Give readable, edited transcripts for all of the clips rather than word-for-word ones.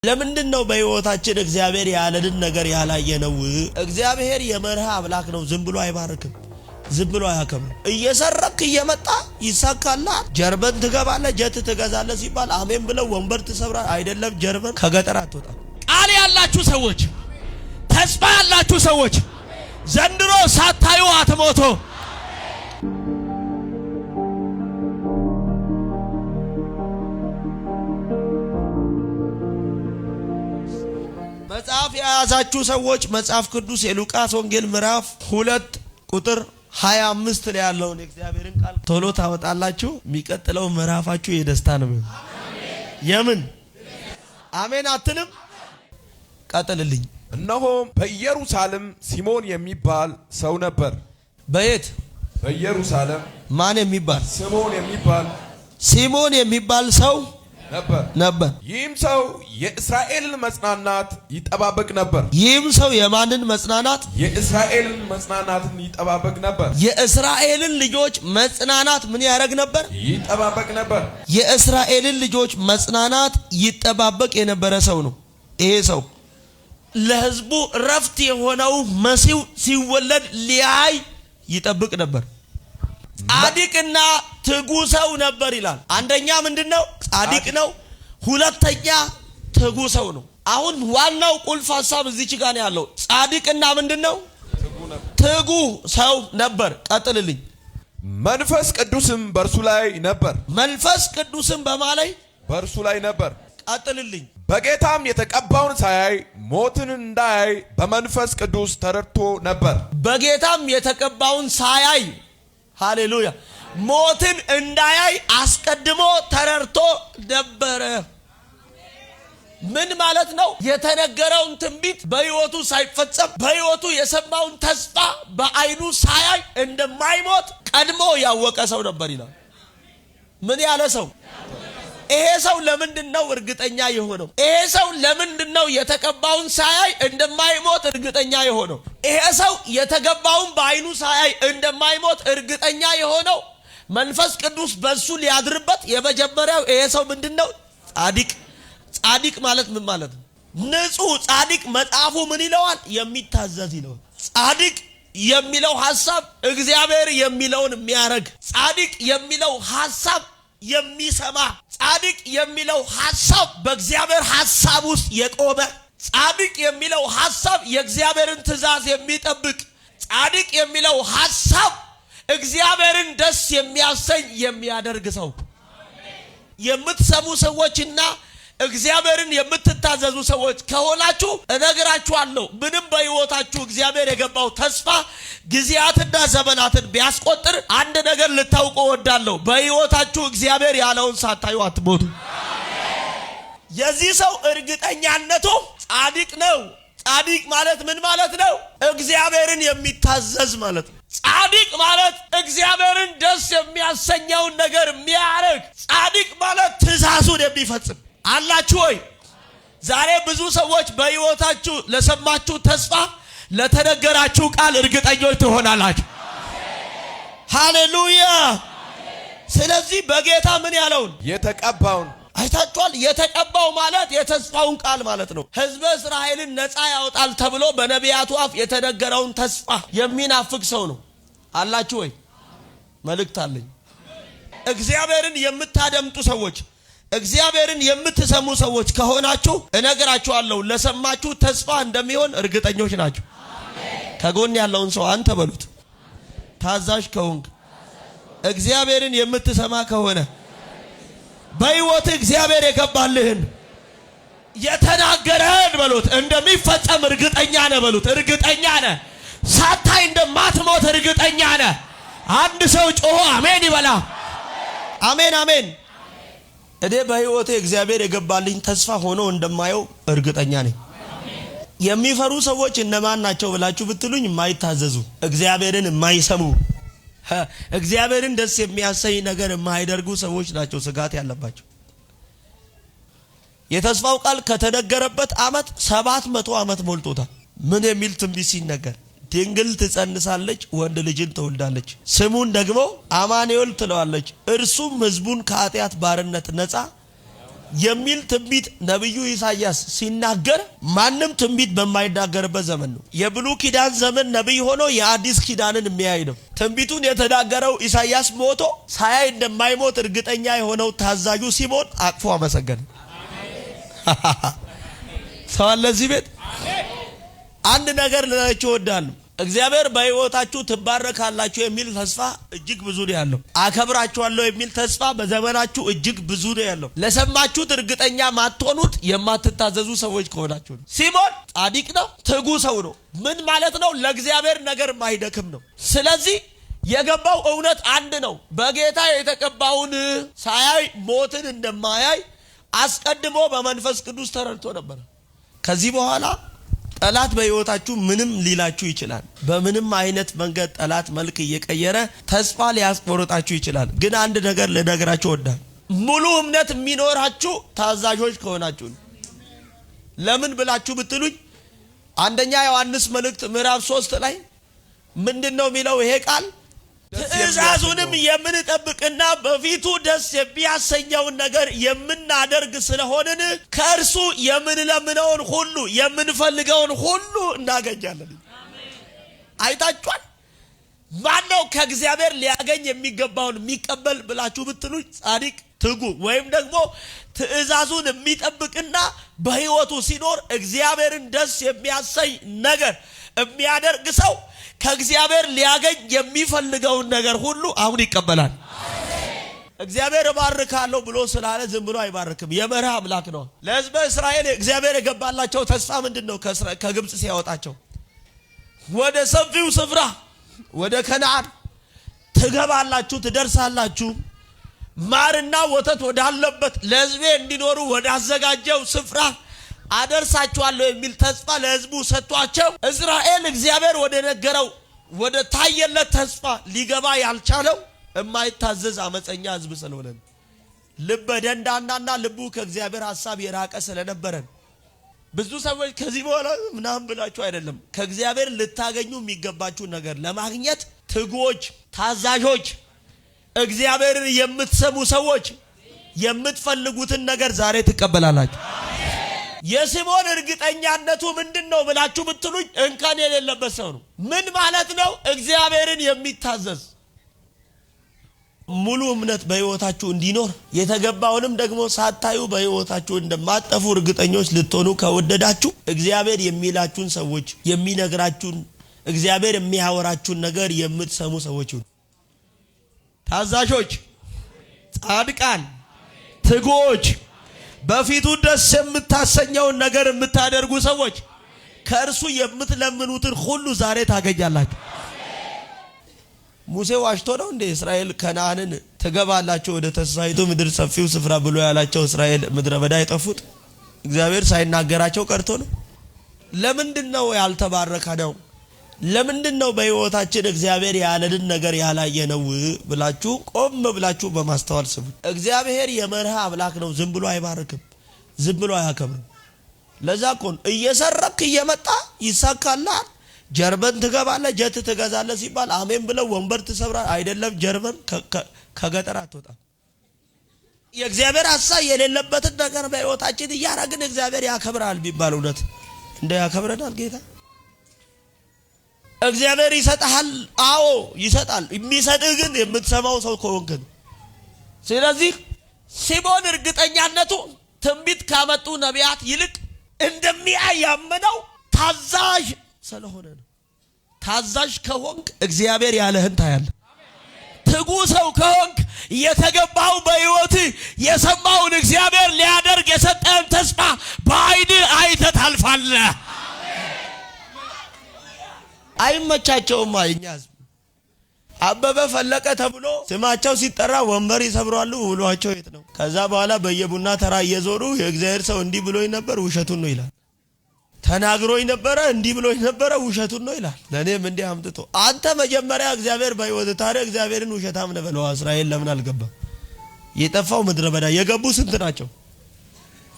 ለምንድነው በህይወታችን እግዚአብሔር ያለንን ነገር ያላየነው? እግዚአብሔር የመርህ አምላክ ነው። ዝም ብሎ አይባርክም፣ ዝም ብሎ አያከብርም። እየሰረክ እየመጣ ይሳካልሃል። ጀርመን ትገባለህ፣ ጀት ትገዛለህ ሲባል አሜን ብለው ወንበር ትሰብራለህ። አይደለም ጀርመን ከገጠር አትወጣም። ቃል ያላችሁ ሰዎች፣ ተስፋ ያላችሁ ሰዎች ዘንድሮ ሳታዩ አትሞቶ። መጽሐፍ የያዛችሁ ሰዎች መጽሐፍ ቅዱስ የሉቃስ ወንጌል ምዕራፍ 2 ቁጥር 25 ላይ ያለውን የእግዚአብሔርን ቃል ቶሎ ታወጣላችሁ። የሚቀጥለው ምዕራፋችሁ የደስታ ነው። የምን አሜን አትልም? ቀጥልልኝ። እነሆም በኢየሩሳሌም ሲሞን የሚባል ሰው ነበር። በየት? በኢየሩሳሌም ማን የሚባል? ሲሞን የሚባል ሰው ነበር። ይህም ሰው የእስራኤልን መጽናናት ይጠባበቅ ነበር። ይህም ሰው የማንን መጽናናት? የእስራኤልን መጽናናትን ይጠባበቅ ነበር። የእስራኤልን ልጆች መጽናናት ምን ያደርግ ነበር? ይጠባበቅ ነበር። የእስራኤልን ልጆች መጽናናት ይጠባበቅ የነበረ ሰው ነው። ይሄ ሰው ለሕዝቡ ረፍት የሆነው መሲሁ ሲወለድ ሊያይ ይጠብቅ ነበር። ጻድቅና ትጉ ሰው ነበር ይላል። አንደኛ ምንድነው? ጻድቅ ነው። ሁለተኛ ትጉ ሰው ነው። አሁን ዋናው ቁልፍ ሐሳብ እዚች ጋር ነው ያለው። ጻድቅና ምንድነው? ትጉ ሰው ነበር። ቀጥልልኝ። መንፈስ ቅዱስም በእርሱ ላይ ነበር። መንፈስ ቅዱስም በማላይ በእርሱ ላይ ነበር። ቀጥልልኝ። በጌታም የተቀባውን ሳያይ ሞትን እንዳያይ በመንፈስ ቅዱስ ተረድቶ ነበር። በጌታም የተቀባውን ሳያይ ሃሌሉያ ሞትን እንዳያይ አስቀድሞ ተረድቶ ነበረ። ምን ማለት ነው? የተነገረውን ትንቢት በሕይወቱ ሳይፈጸም በሕይወቱ የሰማውን ተስፋ በዓይኑ ሳያይ እንደማይሞት ቀድሞ ያወቀ ሰው ነበር ይላል። ምን ያለ ሰው? ይሄ ሰው ለምንድነው እርግጠኛ የሆነው? ይሄ ሰው ለምንድነው የተቀባውን ሳያይ እንደማይሞት እርግጠኛ የሆነው? ይሄ ሰው የተገባውን በዓይኑ ሳያይ እንደማይሞት እርግጠኛ የሆነው መንፈስ ቅዱስ በሱ ሊያድርበት የመጀመሪያው ይሄ ሰው ምንድነው? ጻድቅ። ጻድቅ ማለት ምን ማለት ነው? ንጹህ ጻድቅ መጽሐፉ ምን ይለዋል? የሚታዘዝ ይለዋል። ጻድቅ የሚለው ሐሳብ እግዚአብሔር የሚለውን የሚያረግ፣ ጻድቅ የሚለው ሐሳብ የሚሰማ፣ ጻድቅ የሚለው ሐሳብ በእግዚአብሔር ሐሳብ ውስጥ የቆመ፣ ጻድቅ የሚለው ሐሳብ የእግዚአብሔርን ትእዛዝ የሚጠብቅ፣ ጻድቅ የሚለው ሐሳብ እግዚአብሔርን ደስ የሚያሰኝ የሚያደርግ ሰው። የምትሰሙ ሰዎችና እግዚአብሔርን የምትታዘዙ ሰዎች ከሆናችሁ እነግራችኋለሁ፣ ምንም በሕይወታችሁ እግዚአብሔር የገባው ተስፋ ጊዜያትና ዘመናትን ቢያስቆጥር አንድ ነገር ልታውቁ እወዳለሁ። በሕይወታችሁ እግዚአብሔር ያለውን ሳታዩ አትሞቱ። የዚህ ሰው እርግጠኛነቱ ጻድቅ ነው። ጻድቅ ማለት ምን ማለት ነው? እግዚአብሔርን የሚታዘዝ ማለት ነው። ጻድቅ ማለት እግዚአብሔርን ደስ የሚያሰኘውን ነገር የሚያደርግ፣ ጻድቅ ማለት ትእዛዙን የሚፈጽም። አላችሁ ወይ? ዛሬ ብዙ ሰዎች በሕይወታችሁ ለሰማችሁ ተስፋ ለተነገራችሁ ቃል እርግጠኞች ትሆናላችሁ። ሃሌሉያ። ስለዚህ በጌታ ምን ያለውን የተቀባውን አይታችኋል። የተቀባው ማለት የተስፋውን ቃል ማለት ነው። ሕዝበ እስራኤልን ነፃ ያወጣል ተብሎ በነቢያቱ አፍ የተነገረውን ተስፋ የሚናፍቅ ሰው ነው። አላችሁ ወይ? መልእክት አለኝ። እግዚአብሔርን የምታደምጡ ሰዎች፣ እግዚአብሔርን የምትሰሙ ሰዎች ከሆናችሁ እነግራችኋለሁ፣ ለሰማችሁ ተስፋ እንደሚሆን እርግጠኞች ናችሁ። ከጎን ያለውን ሰው አንተ በሉት። ታዛዥ ከሆንክ እግዚአብሔርን የምትሰማ ከሆነ በሕይወት እግዚአብሔር የገባልህን የተናገረህን በሉት እንደሚፈጸም እርግጠኛ ነህ በሉት። እርግጠኛ ነህ። ሳታይ እንደማትሞት እርግጠኛ ነህ። አንድ ሰው ጮሆ አሜን ይበላ። አሜን አሜን። እኔ በሕይወቴ እግዚአብሔር የገባልኝ ተስፋ ሆኖ እንደማየው እርግጠኛ ነኝ። የሚፈሩ ሰዎች እነማን ናቸው ብላችሁ ብትሉኝ፣ የማይታዘዙ፣ እግዚአብሔርን የማይሰሙ፣ እግዚአብሔርን ደስ የሚያሰኝ ነገር የማይደርጉ ሰዎች ናቸው ስጋት ያለባቸው። የተስፋው ቃል ከተነገረበት ዓመት 700 ዓመት ሞልቶታል። ምን የሚል ትንቢት ሲነገር? ድንግል ትጸንሳለች፣ ወንድ ልጅን ትወልዳለች፣ ስሙን ደግሞ አማኑኤል ትለዋለች፣ እርሱም ሕዝቡን ከኃጢአት ባርነት ነፃ የሚል ትንቢት ነብዩ ኢሳይያስ ሲናገር ማንም ትንቢት በማይናገርበት ዘመን ነው። የብሉይ ኪዳን ዘመን ነብይ ሆኖ የአዲስ ኪዳንን የሚያይ ነው። ትንቢቱን የተናገረው ኢሳይያስ ሞቶ ሳያይ እንደማይሞት እርግጠኛ የሆነው ታዛዡ ሲሞን አቅፎ አመሰገነ። ሰው አለ እዚህ ቤት። አንድ ነገር ልላችሁ እወዳለሁ። እግዚአብሔር በሕይወታችሁ ትባረካላችሁ የሚል ተስፋ እጅግ ብዙ ነው ያለው። አከብራችኋለሁ የሚል ተስፋ በዘመናችሁ እጅግ ብዙ ነው ያለው። ለሰማችሁት እርግጠኛ ማትሆኑት የማትታዘዙ ሰዎች ከሆናችሁ ነው። ሲሞን ጻድቅ ነው፣ ትጉ ሰው ነው። ምን ማለት ነው? ለእግዚአብሔር ነገር ማይደክም ነው። ስለዚህ የገባው እውነት አንድ ነው። በጌታ የተቀባውን ሳያይ ሞትን እንደማያይ አስቀድሞ በመንፈስ ቅዱስ ተረድቶ ነበር። ከዚህ በኋላ ጠላት በሕይወታችሁ ምንም ሊላችሁ ይችላል። በምንም አይነት መንገድ ጠላት መልክ እየቀየረ ተስፋ ሊያስቆርጣችሁ ይችላል። ግን አንድ ነገር ልነግራችሁ እወዳለሁ። ሙሉ እምነት የሚኖራችሁ ታዛዦች ከሆናችሁ። ለምን ብላችሁ ብትሉኝ አንደኛ ዮሐንስ መልእክት ምዕራፍ 3 ላይ ምንድነው የሚለው ይሄ ቃል? ትእዛዙንም የምንጠብቅና በፊቱ ደስ የሚያሰኘውን ነገር የምናደርግ ስለሆንን ከእርሱ የምንለምነውን ሁሉ የምንፈልገውን ሁሉ እናገኛለን። አይታችኋል? ማነው ከእግዚአብሔር ሊያገኝ የሚገባውን የሚቀበል ብላችሁ ብትሉኝ ጻድቅ፣ ትጉ ወይም ደግሞ ትእዛዙን የሚጠብቅና በሕይወቱ ሲኖር እግዚአብሔርን ደስ የሚያሰኝ ነገር የሚያደርግ ሰው ከእግዚአብሔር ሊያገኝ የሚፈልገውን ነገር ሁሉ አሁን ይቀበላል። እግዚአብሔር እባርካለሁ ብሎ ስላለ ዝም ብሎ አይባርክም። የመርህ አምላክ ነው። ለሕዝበ እስራኤል እግዚአብሔር የገባላቸው ተስፋ ምንድነው? ከግብጽ ሲያወጣቸው ወደ ሰፊው ስፍራ ወደ ከነዓን ትገባላችሁ፣ ትደርሳላችሁ፣ ማርና ወተት ወዳለበት ለሕዝቤ እንዲኖሩ ወዳዘጋጀው ስፍራ አደርሳችኋለሁ የሚል ተስፋ ለሕዝቡ ሰጥቷቸው እስራኤል እግዚአብሔር ወደ ነገረው ወደ ታየለት ተስፋ ሊገባ ያልቻለው የማይታዘዝ አመፀኛ ሕዝብ ስለሆነ ልበ ደንዳናና ልቡ ከእግዚአብሔር ሐሳብ የራቀ ስለነበረ ብዙ ሰዎች ከዚህ በኋላ ምናምን ብላችሁ አይደለም፣ ከእግዚአብሔር ልታገኙ የሚገባችሁ ነገር ለማግኘት ትጉዎች፣ ታዛዦች፣ እግዚአብሔርን የምትሰሙ ሰዎች የምትፈልጉትን ነገር ዛሬ ትቀበላላችሁ። የሲሞን እርግጠኛነቱ ምንድነው ብላችሁ ብትሉኝ እንከን የሌለበት ሰው ነው። ምን ማለት ነው? እግዚአብሔርን የሚታዘዝ ሙሉ እምነት በሕይወታችሁ እንዲኖር የተገባውንም ደግሞ ሳታዩ በሕይወታችሁ እንደማጠፉ እርግጠኞች ልትሆኑ ከወደዳችሁ እግዚአብሔር የሚላችሁን ሰዎች፣ የሚነግራችሁን እግዚአብሔር የሚያወራችሁን ነገር የምትሰሙ ሰዎች ሁኑ። ታዛዦች፣ ጻድቃን፣ ትጉዎች፣ በፊቱ ደስ የምታሰኘውን ነገር የምታደርጉ ሰዎች ከእርሱ የምትለምኑትን ሁሉ ዛሬ ታገኛላችሁ። ሙሴ ዋሽቶ ነው እንደ እስራኤል ከነዓንን ትገባላችሁ ወደ ተስፋይቱ ምድር ሰፊው ስፍራ ብሎ ያላቸው እስራኤል ምድረ በዳ የጠፉት? እግዚአብሔር ሳይናገራቸው ቀርቶ ነው? ለምንድነው ያልተባረከው? ለምንድነው በሕይወታችን እግዚአብሔር ያለልን ነገር ያላየነው ብላችሁ ቆም ብላችሁ በማስተዋል ስሙ። እግዚአብሔር የመርህ አምላክ ነው። ዝም ብሎ አይባርክም፣ ዝም ብሎ አያከብርም። ለዛ እኮ እየሰረክ እየመጣ ይሳካልሃል። ጀርመን ትገባለህ፣ ጀት ትገዛለህ ሲባል አሜን ብለው ወንበር ትሰብራለህ። አይደለም ጀርመን ከገጠር አትወጣም። የእግዚአብሔር ሐሳብ የሌለበትን ነገር በሕይወታችን እያረግን እግዚአብሔር ያከብራል ቢባል እውነት እንደ ያከብረናል ጌታ? እግዚአብሔር ይሰጣል። አዎ ይሰጣል። የሚሰጥህ ግን የምትሰማው ሰው ከሆንክ ነው። ስለዚህ ሲሞን እርግጠኛነቱ ትንቢት ካመጡ ነቢያት ይልቅ እንደሚያይ ያመነው ታዛዥ ስለሆነ ነው። ታዛዥ ከሆንክ እግዚአብሔር ያለህን ታያለህ። ትጉ ሰው ከሆንክ የተገባው በሕይወት የሰማውን እግዚአብሔር ሊያደርግ የሰጠህን ተስፋ በዓይንህ አይተህ ታልፋለህ። አይመቻቸውም። አይኛ አበበ ፈለቀ ተብሎ ስማቸው ሲጠራ ወንበር ይሰብራሉ። ውሏቸው የት ነው? ከዛ በኋላ በየቡና ተራ እየዞሩ የእግዚአብሔር ሰው እንዲህ ብሎኝ ነበር ውሸቱን ነው ይላል። ተናግሮኝ ነበረ እንዲህ ብሎኝ ነበረ ውሸቱን ነው ይላል። ለኔም እንዲህ አምጥቶ አንተ መጀመሪያ እግዚአብሔር በሕይወት ታዲያ እግዚአብሔርን ውሸታም ነው በለው። እስራኤል ለምን አልገባም? የጠፋው ምድረ በዳ የገቡ ስንት ናቸው?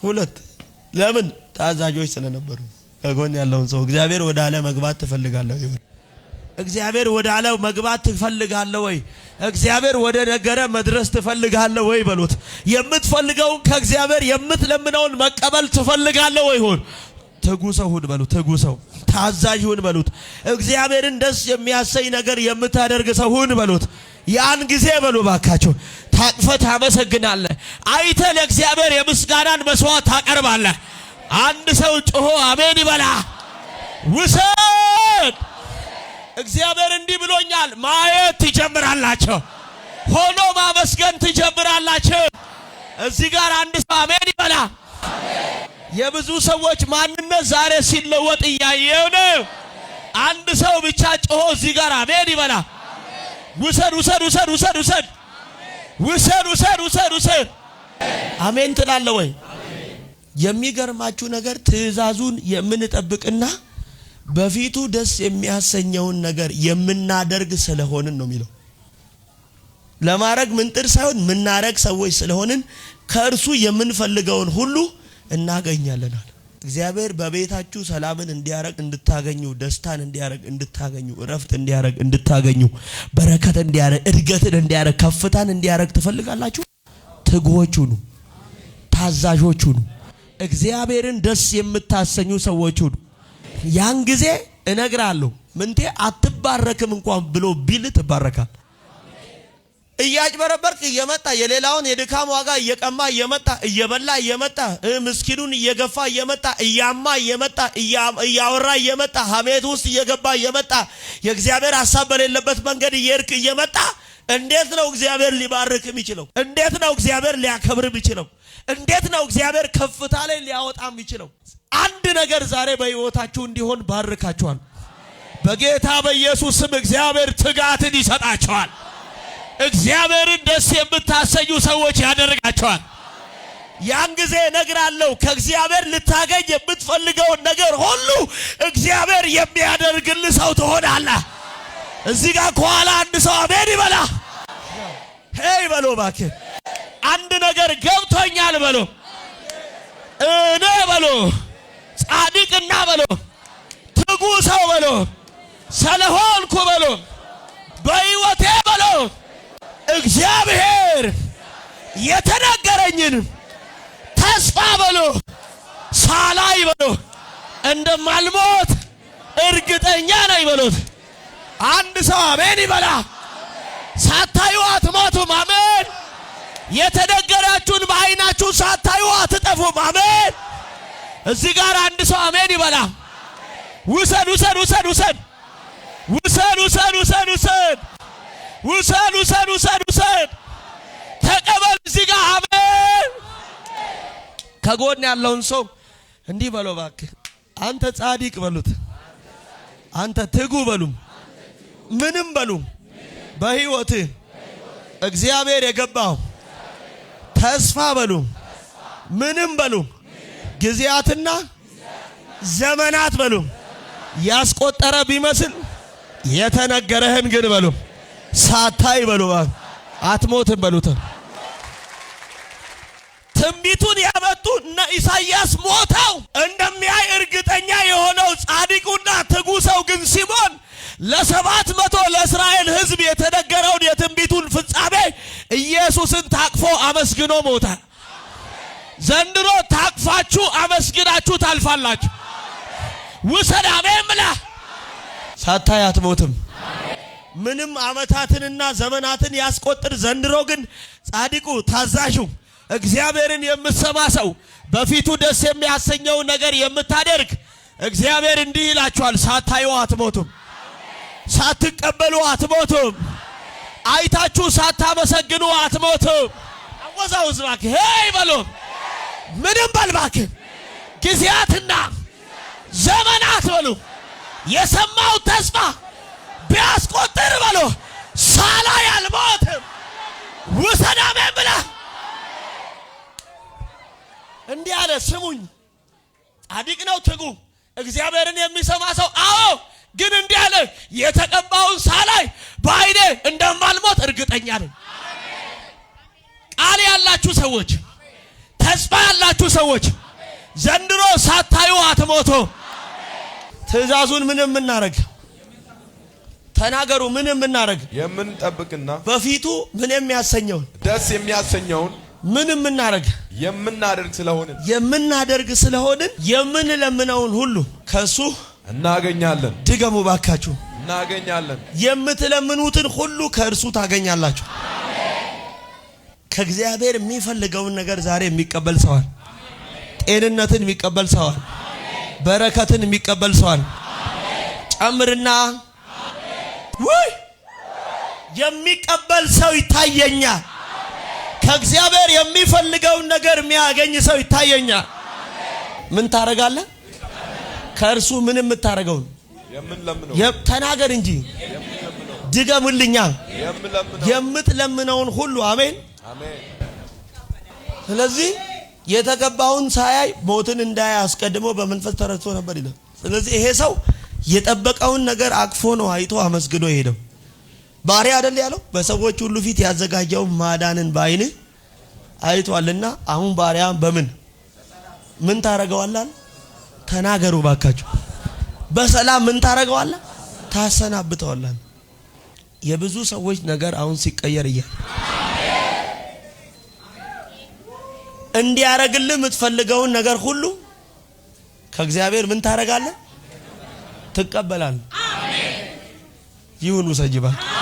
2። ለምን? ታዛዦች ስለነበሩ። ከጎን ያለውን ሰው እግዚአብሔር ወደ ዓለም መግባት ትፈልጋለህ ይሁን እግዚአብሔር ወደ አለው መግባት ትፈልጋለህ ወይ? እግዚአብሔር ወደ ነገረ መድረስ ትፈልጋለህ ወይ በሉት። የምትፈልገውን ከእግዚአብሔር የምትለምነውን መቀበል ትፈልጋለህ ወይ? ሁን ትጉ ሰው ሁን በሉት። ትጉ ሰው ታዛዥ ሁን በሉት። እግዚአብሔርን ደስ የሚያሰኝ ነገር የምታደርግ ሰው ሁን በሉት። ያን ጊዜ በሉ ባካችሁ ታቅፈህ ታመሰግናለህ። አይተህ ለእግዚአብሔር የምስጋናን መስዋዕት ታቀርባለህ። አንድ ሰው ጮሆ አሜን ይበላ። ውሰድ። እግዚአብሔር እንዲህ ብሎኛል። ማየት ትጀምራላችሁ፣ ሆኖ ማመስገን ትጀምራላችሁ። እዚህ ጋር አንድ ሰው አሜን ይበላ። የብዙ ሰዎች ማንነት ዛሬ ሲለወጥ እያየው ነው። አንድ ሰው ብቻ ጮሆ እዚህ ጋር አሜን ይበላ። ውሰድ ውሰድ ውሰድ ውሰድ ውሰድ ውሰድ ውሰድ ውሰድ ውሰድ። አሜን ትላለህ ወይ? የሚገርማችሁ ነገር ትእዛዙን የምንጠብቅና በፊቱ ደስ የሚያሰኘውን ነገር የምናደርግ ስለሆንን ነው የሚለው። ለማድረግ ምንጥር ሳይሆን ምናረግ ሰዎች ስለሆንን ከእርሱ የምንፈልገውን ሁሉ እናገኛለን። እግዚአብሔር በቤታችሁ ሰላምን እንዲያረግ እንድታገኙ፣ ደስታን እንዲያረግ እንድታገኙ፣ እረፍት እንዲያረግ እንድታገኙ፣ በረከት እንዲያረግ፣ እድገትን እንዲያረግ፣ ከፍታን እንዲያረግ ትፈልጋላችሁ? ትጉዎች ሁኑ፣ ታዛዦች ሁኑ፣ እግዚአብሔርን ደስ የምታሰኙ ሰዎች ሁኑ። ያን ጊዜ እነግራለሁ ምንቴ አትባረክም እንኳን ብሎ ቢል ትባረካል። እያጭበረበርክ እየመጣ የሌላውን የድካም ዋጋ እየቀማ እየመጣ እየበላ እየመጣ ምስኪኑን እየገፋ እየመጣ እያማ እየመጣ እያወራ እየመጣ ሐሜት ውስጥ እየገባ እየመጣ የእግዚአብሔር ሐሳብ በሌለበት መንገድ እየርክ እየመጣ እንዴት ነው እግዚአብሔር ሊባርክ የሚችለው? እንዴት ነው እግዚአብሔር ሊያከብር የሚችለው? እንዴት ነው እግዚአብሔር ከፍታ ላይ ሊያወጣ የሚችለው? አንድ ነገር ዛሬ በሕይወታችሁ እንዲሆን ባርካችኋል። በጌታ በኢየሱስ ስም እግዚአብሔር ትጋትን ይሰጣችኋል። እግዚአብሔርን ደስ የምታሰኙ ሰዎች ያደርጋቸዋል። ያን ጊዜ እነግራለሁ ከእግዚአብሔር ልታገኝ የምትፈልገውን ነገር ሁሉ እግዚአብሔር የሚያደርግልህ ሰው ትሆናለህ። እዚህ ጋር ከኋላ አንድ ሰው አሜን ይበላ። ሄይ በሎ እባክህ አንድ ነገር ገብቶኛል በሎ። እኔ በሎ ጻድቅና በሎ ትጉ ሰው በሎ ስለሆንኩ በሎ በሕይወቴ በሎ እግዚአብሔር የተናገረኝን ተስፋ በሎ ሳላይ በሎ እንደማልሞት እርግጠኛ ነኝ በሎት። አንድ ሰው አሜን ይበላ። ሳታዩ አትሞቱም። አሜን። የተነገራችሁን በዓይናችሁ ሳታዩ አትጠፉም። አሜን። እዚህ ጋር አንድ ሰው አሜን ይበላ። ውሰድ ውሰድ ውሰድ ውሰድ ውሰድ ውሰድ ውሰድ ውሰድ ውሰድ ውሰድ ውሰድ ውሰድ ተቀበል። እዚህ ጋር አሜን። ከጎን ያለውን ሰው እንዲህ በለው እባክህ አንተ ጻድቅ በሉት፣ አንተ ትጉ በሉም፣ ምንም በሉም በሕይወትህ እግዚአብሔር የገባው ተስፋ በሉም፣ ምንም በሉም ጊዜያትና ዘመናት በሉም ያስቆጠረ ቢመስል የተነገረህን ግን በሉም ሳታይ በሉ አትሞትም በሉት። ትንቢቱን ያመጡ እነ ኢሳይያስ ሞተው እንደሚያይ እርግጠኛ የሆነው ጻድቁና ትጉ ሰው ግን ሲሞን ለ700 ለእስራኤል ሕዝብ የተነገረውን የትንቢቱን ፍጻሜ ኢየሱስን ታቅፎ አመስግኖ ሞተ። ዘንድሮ ታቅፋችሁ አመስግናችሁ ታልፋላችሁ። ውሰድ አሜን ብላ። ሳታይ አትሞትም። ምንም ዓመታትንና ዘመናትን ያስቆጥር። ዘንድሮ ግን ጻድቁ ታዛዡ እግዚአብሔርን የምትሰማ ሰው በፊቱ ደስ የሚያሰኘው ነገር የምታደርግ እግዚአብሔር እንዲህ ይላችኋል፣ ሳታዩ አትሞቱም፣ ሳትቀበሉ አትሞቱም፣ አይታችሁ ሳታመሰግኑ አትሞቱም። አወዛውዝ እባክህ ሄይ በሉ፣ ምንም በል እባክህ ጊዜያትና ዘመናት በሉ የሰማው ተስፋ ቢያስቆጥር በሉ ሳላይ አልሞትም። ውሰድ አሜን ብላ እንዲህ አለ። ስሙኝ፣ ጻድቅ ነው ትጉ እግዚአብሔርን የሚሰማ ሰው። አዎ ግን እንዲህ አለ፣ የተቀባውን ሳላይ በዓይኔ እንደማልሞት እርግጠኛ ነኝ። ቃል ያላችሁ ሰዎች፣ ተስፋ ያላችሁ ሰዎች ዘንድሮ ሳታዩ አትሞቱ። ትእዛዙን ምንም እናረግ ተናገሩ። ምን የምናደርግ የምንጠብቅና በፊቱ ምን የሚያሰኘውን ደስ የሚያሰኘውን ምን የምናደርግ ስለሆንን የምንለምነውን ሁሉ ከሱ እናገኛለን። ድገሙ ባካችሁ። እናገኛለን። የምትለምኑትን ሁሉ ከእርሱ ታገኛላችሁ። ከእግዚአብሔር የሚፈልገውን ነገር ዛሬ የሚቀበል ሰዋል። ጤንነትን የሚቀበል ሰዋል። በረከትን የሚቀበል ሰዋል። ጨምርና ወይ የሚቀበል ሰው ይታየኛል። ከእግዚአብሔር የሚፈልገውን ነገር የሚያገኝ ሰው ይታየኛል። ምን ታረጋለህ? ከእርሱ ምን የምታረገው? ተናገር እንጂ ድገሙልኛ። የምትለምነውን ሁሉ አሜን። ስለዚህ የተቀባውን ሳያይ ሞትን እንዳያይ አስቀድሞ በመንፈስ ተረድቶ ነበር ይላል። ስለዚህ ይሄ ሰው የጠበቀውን ነገር አቅፎ ነው አይቶ አመስግኖ ሄደው። ባሪያ አይደል ያለው? በሰዎች ሁሉ ፊት ያዘጋጀው ማዳንን ባይን አይቷልና አሁን ባሪያን ምን ታረጋዋለህ? ተናገሩ ባካችሁ። በሰላም ምን ታረጋዋለህ? ታሰናብተዋለህ። የብዙ ሰዎች ነገር አሁን ሲቀየር እንዲያረግልህ የምትፈልገውን ነገር ሁሉ ከእግዚአብሔር ምን ታረጋለህ? ትቀበላለህ። አሜን። ይሁን ውሰጅ ባክ